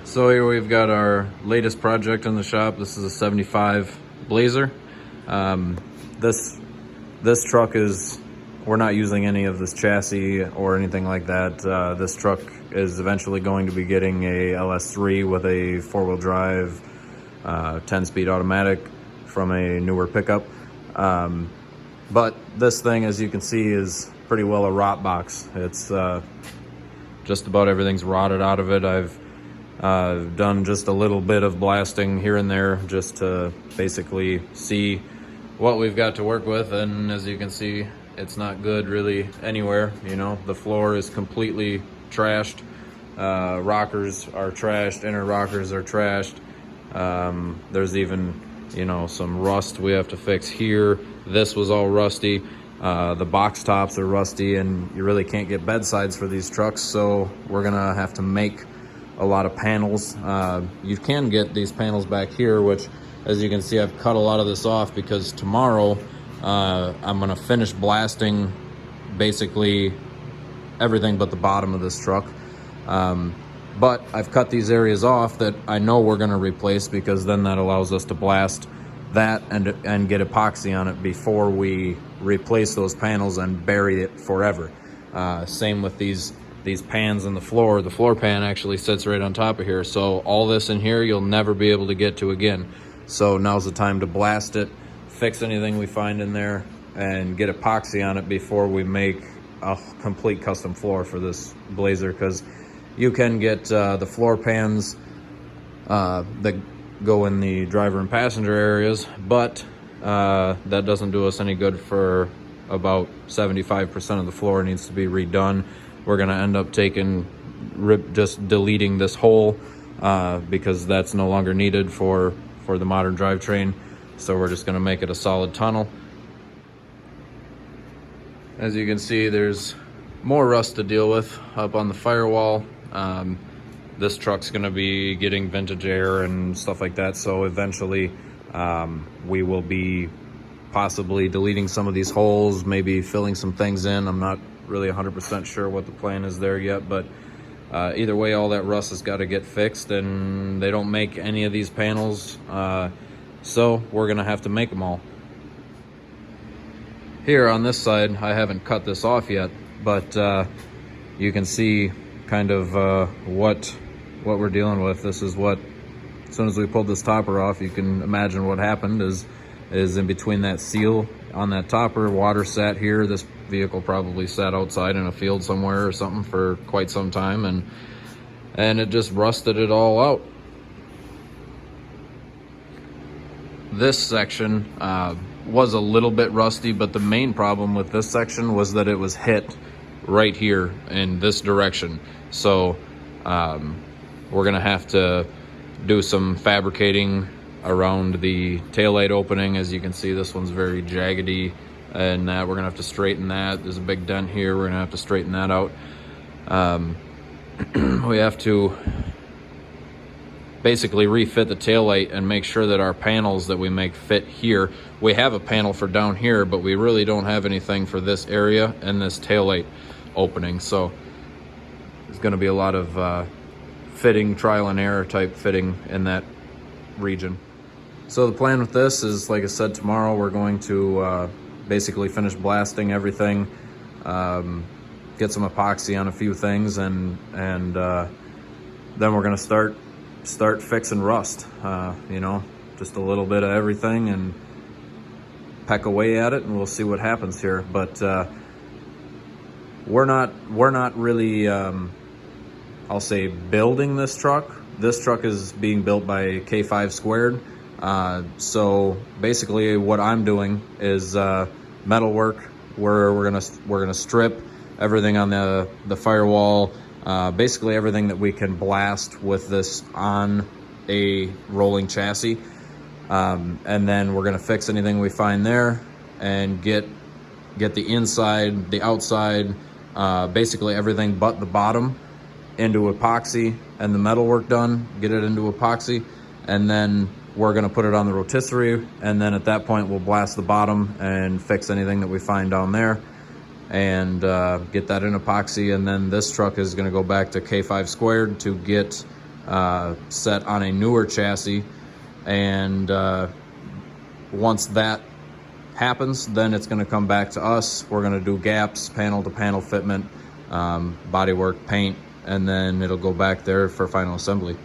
So here we've got our latest project in the shop. This is a 75 Blazer. This truck is, we're not using any of this chassis or anything like that. This truck is eventually going to be getting a LS3 with a 4-wheel drive, 10-speed automatic from a newer pickup. But this thing, as you can see, is pretty well a rot box. It's just about everything's rotted out of it. I've done just a little bit of blasting here and there just to basically see what we've got to work with, and as you can see, it's not good really anywhere. You know, the floor is completely trashed. Rockers are trashed, inner rockers are trashed. There's even, you know, some rust we have to fix here. This was all rusty. The box tops are rusty, and you really can't get bedsides for these trucks, so we're gonna have to make a lot of panels. You can get these panels back here, which, as you can see, I've cut a lot of this off because tomorrow I'm gonna finish blasting basically everything but the bottom of this truck. But I've cut these areas off that I know we're gonna replace, because then that allows us to blast that and get epoxy on it before we replace those panels and bury it forever. Same with these pans in the floor. The floor pan actually sits right on top of here, so all this in here you'll never be able to get to again. So now's the time to blast it, fix anything we find in there, and get epoxy on it before we make a complete custom floor for this Blazer, because you can get the floor pans that go in the driver and passenger areas, but that doesn't do us any good. For about 75% of the floor needs to be redone. We're gonna end up just deleting this hole because that's no longer needed for the modern drivetrain. So we're just gonna make it a solid tunnel. As you can see, there's more rust to deal with up on the firewall. This truck's gonna be getting vintage air and stuff like that, so eventually we will be possibly deleting some of these holes, maybe filling some things in. I'm not really 100% sure what the plan is there yet, but either way, all that rust has got to get fixed, and they don't make any of these panels, so we're gonna have to make them all. Here on this side, I haven't cut this off yet, but you can see kind of what we're dealing with. This is what, as soon as we pulled this topper off, you can imagine what happened is in between that seal on that topper, water sat here. This vehicle probably sat outside in a field somewhere or something for quite some time, and it just rusted it all out. This section was a little bit rusty, but the main problem with this section was that it was hit right here in this direction. So we're gonna have to do some fabricating around the taillight opening. As you can see, this one's very jaggedy, and that we're gonna have to straighten that. There's a big dent here, we're gonna have to straighten that out. We have to basically refit the taillight and make sure that our panels that we make fit here. We have a panel for down here, but we really don't have anything for this area and this taillight opening. So there's gonna be a lot of fitting, trial and error type fitting in that region. So the plan with this is, like I said, tomorrow we're going to basically finish blasting everything, get some epoxy on a few things, and then we're gonna start fixing rust. You know, just a little bit of everything and peck away at it, and we'll see what happens here. But we're not really, I'll say, building this truck. This truck is being built by K5 Squared. So basically what I'm doing is metal work, where we're gonna strip everything on the firewall, basically everything that we can blast with this on a rolling chassis, and then we're gonna fix anything we find there and get the inside, the outside, basically everything but the bottom into epoxy, and the metal work done, get it into epoxy, and then we're gonna put it on the rotisserie, and then at that point we'll blast the bottom and fix anything that we find down there, and get that in epoxy. And then this truck is gonna go back to K5 Squared to get set on a newer chassis. And once that happens, then it's going to come back to us. We're going to do gaps, panel to panel fitment, bodywork, paint, and then it'll go back there for final assembly.